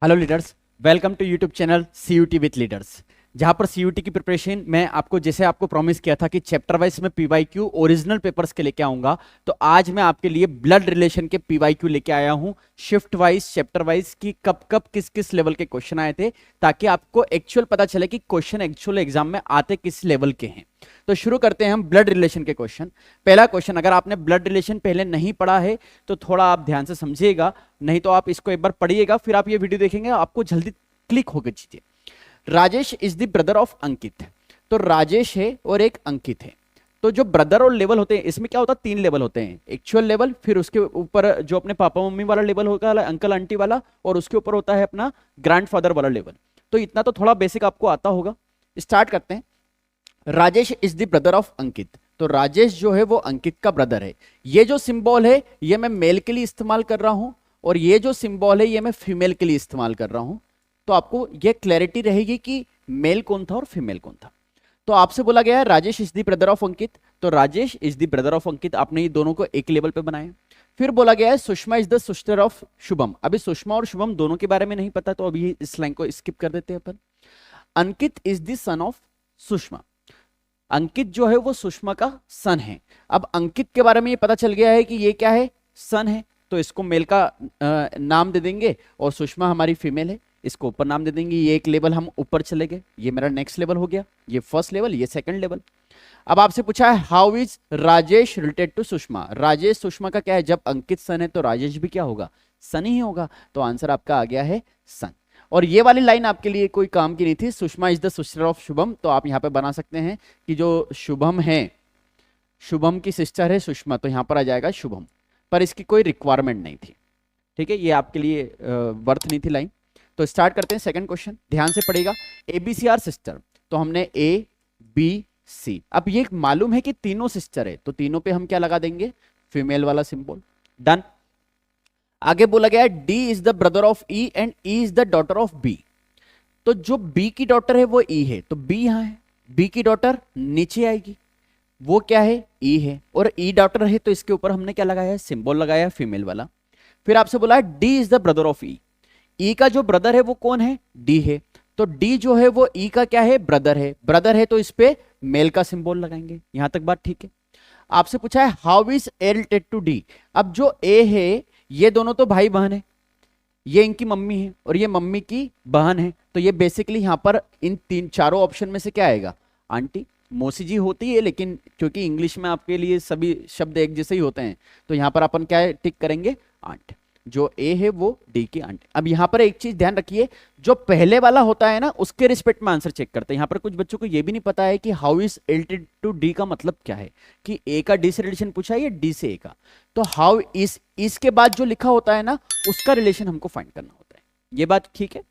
Hello leaders, welcome to YouTube channel CUT with leaders. जहां पर CUT की preparation मैं आपको प्रॉमिस किया था कि चैप्टर वाइज में पीवाईक्यू ओरिजिनल पेपर्स के लेके आऊंगा। तो आज मैं आपके लिए ब्लड रिलेशन के पीवाईक्यू लेके आया हूं, शिफ्ट वाइज चैप्टर वाइज की कब कब किस किस लेवल के क्वेश्चन आए थे, ताकि आपको एक्चुअल पता चले कि क्वेश्चन एक्चुअल एग्जाम में आते किस लेवल के हैं। तो शुरू करते हैं हम ब्लड रिलेशन के क्वेश्चन। पहला क्वेश्चन, अगर आपने ब्लड रिलेशन पहले नहीं पढ़ा है तो थोड़ा आप ध्यान से समझिएगा, नहीं तो आप इसको एक बार पढ़िएगा फिर आप ये वीडियो देखेंगे, आपको जल्दी क्लिक होकर चीजें। Rajesh is the brother of Ankit. तो राजेश है और एक अंकित है। तो जो ब्रदर और लेवल होते हैं, इसमें क्या होता है, 3 लेवल होते हैं। एक्चुअल लेवल, फिर उसके ऊपर जो अपने पापा मम्मी वाला लेवल होगा, अंकल आंटी वाला, और उसके ऊपर होता है अपना ग्रैंडफादर वाला लेवल। तो इतना तो थोड़ा बेसिक आपको आता होगा। स्टार्ट करते हैं। Rajesh is the brother of Ankit. तो राजेश जो है वो अंकित का ब्रदर है। ये जो सिंबल है ये मैं मेल के लिए इस्तेमाल कर रहा हूं, और ये जो सिंबल है ये मैं फीमेल के लिए इस्तेमाल कर रहा हूं। तो आपको ये क्लैरिटी रहेगी कि मेल कौन था और फीमेल कौन था। तो आपसे बोला गया है Rajesh is the brother of Ankit, तो Rajesh is the brother of Ankit, आपने ये दोनों को एक लेवल पे बनाया। फिर बोला गया है Sushma is the sister of Shubham. अभी सुषमा और शुभम दोनों के बारे में नहीं पता, तो अभी इस लाइन को स्किप कर देते हैं अपन। Ankit is the son of Sushma. Ankit जो है वो सुषमा का सन है। अब अंकित के बारे में ये पता चल गया है कि ये क्या है, सन है, तो इसको मेल का नाम दे देंगे, और सुषमा हमारी फीमेल है, इसको ऊपर नाम दे देंगे। ये एक लेवल हम ऊपर चले गए, ये मेरा नेक्स्ट लेवल हो गया, ये फर्स्ट लेवल, ये सेकंड लेवल। अब आपसे पूछा है how is Rajesh related to Sushma. Rajesh Sushma का क्या है, जब अंकित सन है तो राजेश भी क्या होगा, सन ही होगा। तो आंसर आपका आ गया है सन। और ये वाली लाइन आपके लिए कोई काम की नहीं थी, Sushma is the sister of Shubham, तो आप यहां पे बना सकते हैं कि जो शुभम है, शुभम की सिस्टर है सुषमा, तो यहां पर आ जाएगा शुभम, पर इसकी कोई रिक्वायरमेंट नहीं थी। ठीक है, ये आपके लिए वर्थ नहीं थी लाइन। तो स्टार्ट करते हैं सेकंड क्वेश्चन, ध्यान से पढ़ेगा। एबीसी आर सिस्टर, तो हमने ए बी सी, अब ये मालूम है कि तीनों सिस्टर है, तो तीनों पे हम क्या लगा देंगे, फीमेल वाला सिंबल। डन। आगे बोला गया है D is the brother of E and E is the daughter of B. तो जो बी की डॉटर है वो ई है, तो बी यहां है, बी की डॉटर नीचे आएगी, वो क्या है, ई है, और ई डॉटर है, तो इसके ऊपर हमने क्या लगाया है, सिंबल लगाया है फीमेल वाला। फिर आपसे बोला है D is the brother of E. E का जो ब्रदर है वो कौन है, डी है, तो डी जो है वो ई का क्या है, ब्रदर है, ब्रदर है, तो इस पे मेल का सिंबल लगाएंगे। यहां तक बात ठीक है। आपसे पूछा है how is A related to D. अब जो ए है, ये दोनों तो भाई बहन है, ये इनकी मम्मी है और ये मम्मी की बहन है, तो ये बेसिकली यहां पर इन तीन चारों ऑप्शन में से क्या आएगा, आंटी। मौसी जी होती है, लेकिन क्योंकि इंग्लिश में आपके लिए सभी शब्द एक जैसे ही होते हैं, तो यहां पर अपन क्या टिक करेंगे, आंट। जो ए है वो डी की आंट। अब यहां पर एक चीज ध्यान रखिए, जो पहले वाला होता है ना, उसके रिस्पेक्ट में आंसर चेक करते हैं। यहां पर कुछ बच्चों को यह भी नहीं पता है कि how is related to D का मतलब क्या है, कि ए का डी से रिलेशन पूछा है या डी से ए का। तो हाउ इज, इसके बाद जो लिखा होता है ना, उसका रिलेशन हमको फाइंड करना होता है। ये बात ठीक है।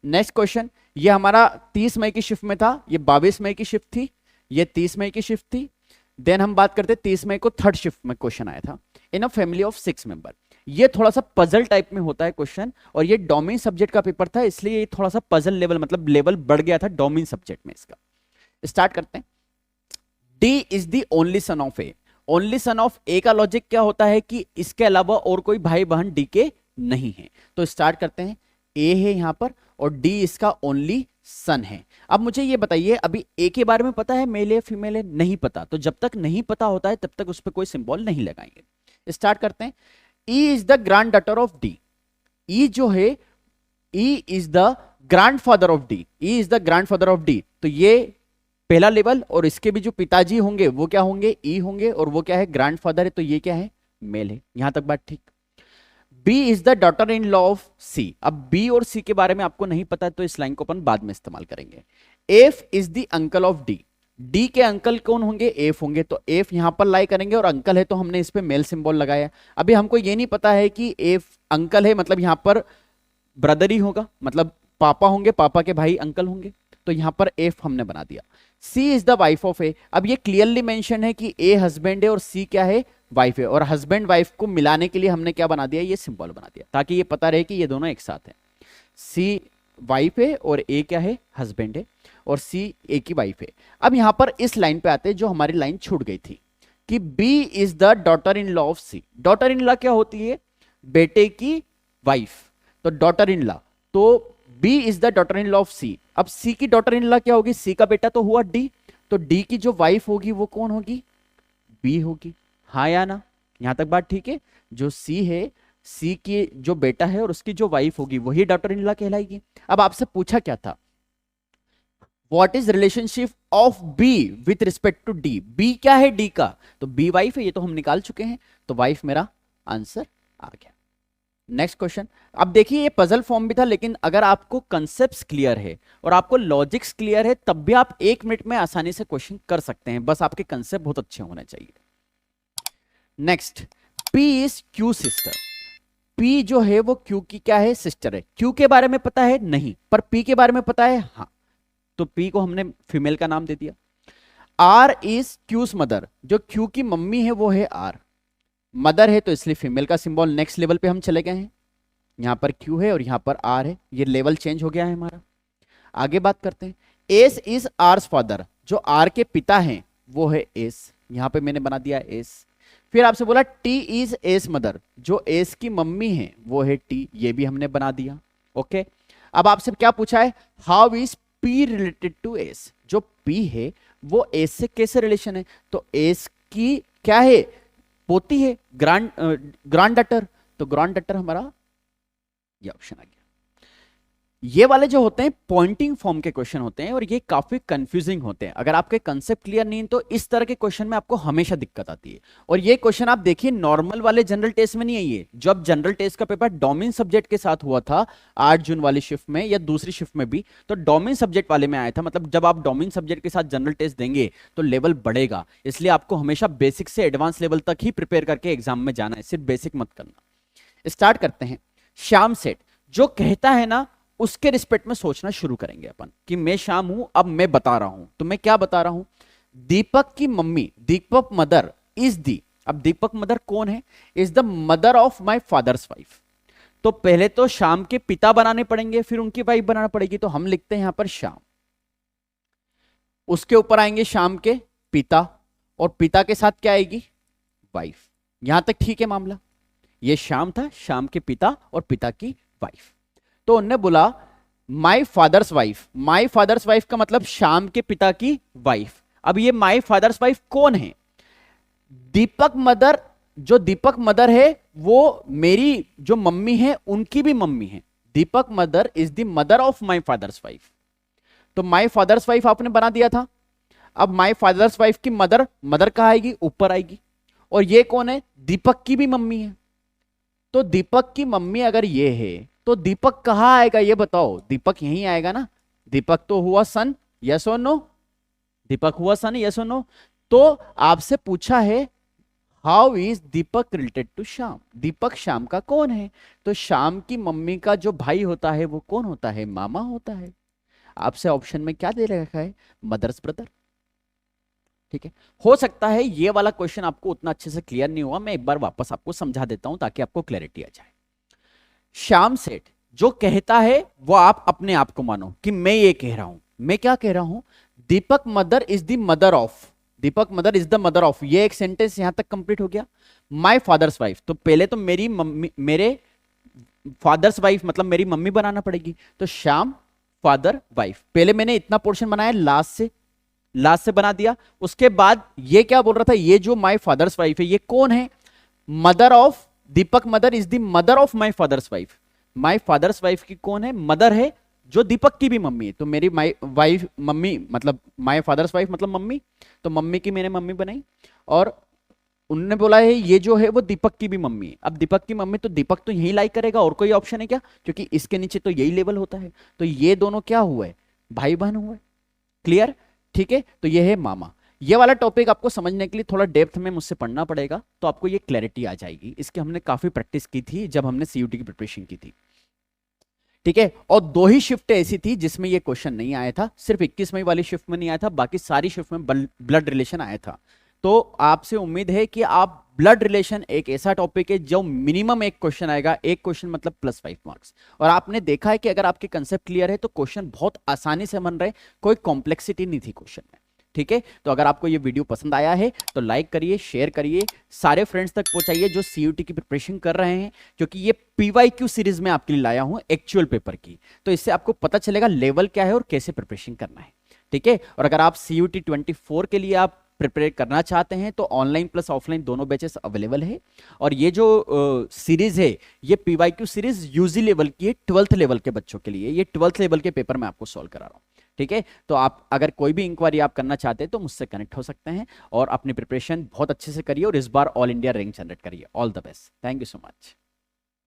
नेक्स्ट क्वेश्चन, ये हमारा 30 मई की शिफ्ट में था, ये 22 मई की शिफ्ट थी, ये 30 मई की शिफ्ट थी। देन हम बात करते 30 मई को थर्ड शिफ्ट में क्वेश्चन आया था, इन अ फैमिली ऑफ 6 मेंबर। ये थोड़ा सा पजल टाइप में होता है क्वेश्चन, और ये डोमेन सब्जेक्ट का पेपर था, इसलिए ये थोड़ा सा पजल लेवल, मतलब लेवल बढ़ गया था डोमेन सब्जेक्ट में इसका। स्टार्ट करते हैं। D is the only son of A. Only son of A का लॉजिक क्या होता है कि इसके अलावा और कोई भाई बहन डी के नहीं है। तो स्टार्ट करते हैं, ए है यहां पर और डी इसका ओनली सन है। अब मुझे ये बताइए, अभी ए के बारे में पता है मेल है फीमेल है, नहीं पता, तो जब तक नहीं पता होता है तब तक उस पर कोई सिंबल नहीं लगाएंगे। स्टार्ट करते हैं। E is the granddaughter of D. E जो है, E is the grandfather of D, E is the grandfather of D, तो ये पहला लेवल, और इसके भी जो पिताजी होंगे वो क्या होंगे, ई होंगे, और वो क्या है, ग्रैंडफादर है, तो ये क्या है, मेल है। यहां तक बात ठीक। B is the daughter in law of C. अब बी और सी के बारे में आपको नहीं पता है, तो इस लाइन को अपन बाद में इस्तेमाल करेंगे। F is the uncle of D. D के अंकल कौन होंगे, एफ होंगे, तो एफ यहां पर लाई करेंगे, और अंकल है तो हमने इस पे मेल सिंबल लगाया। अभी हमको ये नहीं पता है कि एफ अंकल है, मतलब यहां पर ब्रदर ही होगा, मतलब पापा होंगे, पापा के भाई अंकल होंगे, तो यहां पर एफ हमने बना दिया। सी इज द वाइफ ऑफ ए। अब ये क्लियरली मेंशन है कि ए हस्बैंड है और सी क्या है, वाइफ है, और हस्बैंड वाइफ को मिलाने के लिए हमने क्या बना दिया, ये सिंबल बना दिया, ताकि ये पता रहे कि ये दोनों एक साथ हैं। सी वाइफ है और ए क्या है, हस्बैंड है, और सी ए की वाइफ है। अब यहां पर इस लाइन पे आते हैं, जो हमारी लाइन छूट गई थी, कि B is the daughter in law of C. Daughter in law क्या होती है, बेटे की वाइफ, तो डॉटर इन लॉ तो B is the daughter in law of C. अब सी की डॉटर इन लॉ क्या होगी, सी का बेटा तो हुआ डी, तो डी की जो वाइफ होगी वो कौन होगी, बी होगी। हाँ या ना, यहां तक बात ठीक है। जो सी है, सी की जो बेटा है और उसकी जो वाइफ होगी वही डॉटर इन लॉ कहलाएगी। अब आपसे पूछा क्या था, what is relationship of B with respect to D, B क्या है डी का, तो बी वाइफ है, ये तो हम निकाल चुके हैं, तो वाइफ मेरा आंसर आ गया। Next question. अब देखिए ये पजल फॉर्म भी था, लेकिन अगर आपको कंसेप्ट क्लियर है और आपको लॉजिक्स क्लियर है तब भी आप 1 मिनट में आसानी से क्वेश्चन कर सकते हैं, बस आपके कंसेप्ट बहुत अच्छे होने चाहिए। Next, P is Q sister. P जो है वो Q की क्या है, सिस्टर है। Q के बारे में पता है नहीं, पर P के बारे में पता है हाँ, तो P को हमने फीमेल का नाम दे दिया। R इज Q's मदर, जो Q की मम्मी है वो है R, मदर है तो इसलिए फीमेल का सिंबल। नेक्स्ट लेवल पे हम चले गए हैं, यहां पर Q है और यहां पर R है, ये लेवल चेंज हो गया है हमारा। आगे बात करते हैं। S इज R's फादर, जो R के पिता हैं वो है S, यहां पे मैंने बना दिया S। फिर आपसे बोला T इज S मदर, जो S की मम्मी है वो है T, ये भी हमने बना दिया। ओके, अब आपसे क्या पूछा है, how is P related to S, जो P है वो S से कैसे रिलेशन है, तो S की क्या है, पोती है, ग्रांड डॉटर, तो ग्रांड डॉटर हमारा ये ऑप्शन आ गया। ये वाले जो होते हैं पॉइंटिंग फॉर्म के क्वेश्चन होते हैं और ये काफी कंफ्यूजिंग होते हैं। अगर आपके कंसेप्ट क्लियर नहीं है तो इस तरह के क्वेश्चन में आपको हमेशा दिक्कत आती है। और ये क्वेश्चन आप देखिए नॉर्मल वाले जनरल टेस्ट में नहीं है, ये जब जनरल टेस्ट का पेपर डोमेन सब्जेक्ट के साथ हुआ था 8 जून वाली शिफ्ट में या दूसरी शिफ्ट में भी, तो डोमेन सब्जेक्ट वाले में आया था। मतलब जब आप डोमेन सब्जेक्ट के साथ जनरल टेस्ट देंगे तो लेवल बढ़ेगा, इसलिए आपको हमेशा बेसिक से एडवांस लेवल तक ही प्रिपेयर करके एग्जाम में जाना है, सिर्फ बेसिक मत करना। स्टार्ट करते हैं। श्याम सेठ जो कहता है ना, उसके रिस्पेक्ट में सोचना शुरू करेंगे अपन कि मैं श्याम हूं, अब मैं बता रहा हूं, तो मैं क्या बता रहा हूं, दीपक की mummy, Deepak mother is the, अब दीपक मदर कौन है, is the mother of my father's wife. तो पहले तो श्याम के पिता बनाने पड़ेंगे, फिर उनकी वाइफ बनाना पड़ेगी, तो हम लिखते हैं यहां पर श्याम, उसके ऊपर आएंगे श्याम के पिता, और पिता के साथ क्या आएगी, वाइफ। यहां तक ठीक है मामला, ये श्याम था, श्याम के पिता और पिता की वाइफ। तो उन्होंने बोला my father's wife, my father's wife का मतलब श्याम के पिता की वाइफ। अब ये माय फादर्स वाइफ कौन है, दीपक मदर, जो दीपक मदर है वो मेरी जो मम्मी है उनकी भी मम्मी है। Deepak mother is the mother of my father's wife, तो माय फादर्स वाइफ आपने बना दिया था। अब माय फादर्स वाइफ की मदर, मदर कहां आएगी, ऊपर आएगी, और ये कौन है, दीपक की भी मम्मी है। तो दीपक की मम्मी अगर ये है तो दीपक कहां आएगा ये बताओ, दीपक यहीं आएगा ना, दीपक तो हुआ सन, यस और नो, दीपक हुआ सन, यस और नो। तो आपसे पूछा है how is Deepak related to Shyam, Deepak Shyam का कौन है, तो श्याम की मम्मी का जो भाई होता है वो कौन होता है, मामा होता है। आपसे ऑप्शन में क्या दे रखा है, मदर्स ब्रदर। ठीक है, हो सकता है ये वाला क्वेश्चन आपको उतना अच्छे से क्लियर नहीं हुआ, मैं एक बार वापस आपको समझा देता हूं ताकि आपको क्लैरिटी आ जाए। श्याम सेठ जो कहता है वो आप अपने आप को मानो कि मैं ये कह रहा हूं, मैं क्या कह रहा हूं, Deepak mother is the mother of, Deepak mother is the mother of, ये एक सेंटेंस यहां तक कंप्लीट हो गया। माय फादर्स वाइफ, तो पहले तो मेरी मम्मी, मेरे फादर्स वाइफ मतलब मेरी मम्मी बनाना पड़ेगी, तो श्याम फादर वाइफ, पहले मैंने इतना पोर्शन बनाया, लास्ट से बना दिया। उसके बाद ये क्या बोल रहा था, ये जो माय फादर्स वाइफ है ये कौन है, mother of, Deepak mother is the mother of my father's wife, my father's wife की कौन है, मदर है, जो दीपक की भी मम्मी है। तो मेरी माय वाइफ मम्मी मतलब माय फादर्स वाइफ मतलब मम्मी, तो मम्मी की मैंने मम्मी बनाई, और उन्होंने बोला है ये जो है वो दीपक की भी मम्मी है। अब दीपक की मम्मी, तो दीपक तो यही लाइक करेगा, और कोई ऑप्शन है क्या, क्योंकि इसके नीचे तो यही लेवल होता है, तो ये दोनों क्या हुआ है, भाई बहन हुआ है। क्लियर, ठीक है, तो ये है मामा। ये वाला टॉपिक आपको समझने के लिए थोड़ा डेप्थ में मुझसे पढ़ना पड़ेगा, तो आपको ये क्लैरिटी आ जाएगी। इसकी हमने काफी प्रैक्टिस की थी जब हमने सीयूटी की प्रिपरेशन की थी। ठीक है, और 2 ही शिफ्ट ऐसी थी जिसमें ये क्वेश्चन नहीं आया था, सिर्फ 21वीं वाली शिफ्ट में नहीं आया था, बाकी सारी शिफ्ट में ब्लड रिलेशन आया था। तो आपसे उम्मीद है कि आप, ब्लड रिलेशन एक ऐसा टॉपिक है जो मिनिमम एक क्वेश्चन आएगा, एक क्वेश्चन मतलब +5 मार्क्स, और आपने देखा है कि अगर आपके कंसेप्ट क्लियर है तो क्वेश्चन बहुत आसानी से बन रहे, कोई कॉम्प्लेक्सिटी नहीं थी क्वेश्चन में। ठीक है, तो अगर आपको ये वीडियो पसंद आया है तो लाइक करिए, शेयर करिए, सारे फ्रेंड्स तक पहुंचाइए जो सीयूटी की प्रिपरेशन कर रहे हैं, क्योंकि ये पीवाईक्यू सीरीज में आपके लिए लाया हूं एक्चुअल पेपर की, तो इससे आपको पता चलेगा लेवल क्या है और कैसे प्रिपरेशन करना है। ठीक है, और अगर आप सीयूटी 24 के लिए आप प्रिपेयर करना चाहते हैं तो ऑनलाइन प्लस ऑफलाइन दोनों बैचेस अवेलेबल है। और ये जो सीरीज है ये पीवाईक्यू सीरीज यूजी लेवल की है, 12th लेवल के बच्चों के लिए। ये 12th लेवल के पेपर मैं आपको सॉल्व करा रहा हूं। ठीक है, तो आप अगर कोई भी इंक्वायरी आप करना चाहते हैं तो मुझसे कनेक्ट हो सकते हैं और अपनी प्रिपरेशन बहुत अच्छे से करिए और इस बार ऑल इंडिया रैंक जनरेट करिए। All the best, thank you so much.